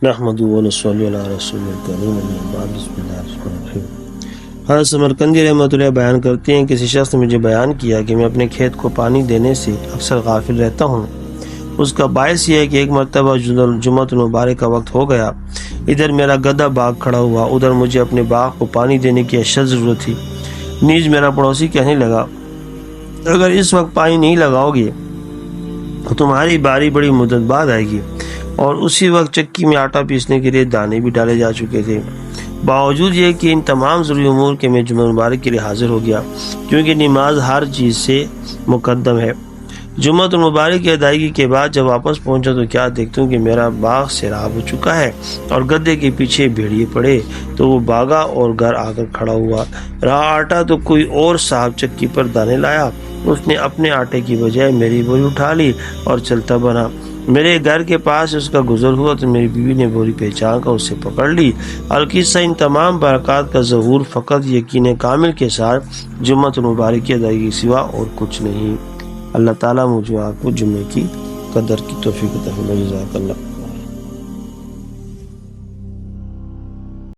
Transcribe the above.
نحمدہ و نصلی علی رسول الکریم، اما بعد، بسم اللہ الرحمن الرحیم۔ حضرت سمرقندی رحمۃ اللہ بیان کرتے ہیں، کسی شخص نے مجھے بیان کیا کہ میں اپنے کھیت کو پانی دینے سے اکثر غافل رہتا ہوں۔ اس کا باعث یہ ہے کہ ایک مرتبہ جمعۃ المبارک کا وقت ہو گیا، ادھر میرا گدھا باغ کھڑا ہوا، ادھر مجھے اپنے باغ کو پانی دینے کی اشد ضرورت تھی۔ نیز میرا پڑوسی کہنے لگا، اگر اس وقت پانی نہیں لگاؤ گے تو تمہاری باری بڑی مدت بعد آئے گی، اور اسی وقت چکی میں آٹا پیسنے کے لیے دانے بھی ڈالے جا چکے تھے۔ باوجود یہ کہ ان تمام ضروری امور کے میں جمعہ مبارک کے لیے حاضر ہو گیا، کیونکہ نماز ہر چیز سے مقدم ہے۔ جمعہ المبارک کی ادائیگی کے بعد جب واپس پہنچا تو کیا دیکھتا ہوں کہ میرا باغ سیراب ہو چکا ہے، اور گدھے کے پیچھے بھیڑیے پڑے تو وہ بھاگا اور گھر آ کر کھڑا ہوا۔ رہا آٹا تو کوئی اور صاحب چکی پر دانے لایا، اس نے اپنے آٹے کی بجائے میری بوری اٹھا لی اور چلتا بنا۔ میرے گھر کے پاس اس کا گزر ہوا تو میری بیوی نے بوری پہچان کر اسے پکڑ لی۔ القصہ ان تمام برکات کا ظہور فقط یقین کامل کے ساتھ جمعہ المبارک کی ادائیگی کے سوا اور کچھ نہیں۔ اللہ تعالیٰ مجھے آپ کو جمعے کی قدر کی توفیق عطا فرمائے۔ جزاک اللہ۔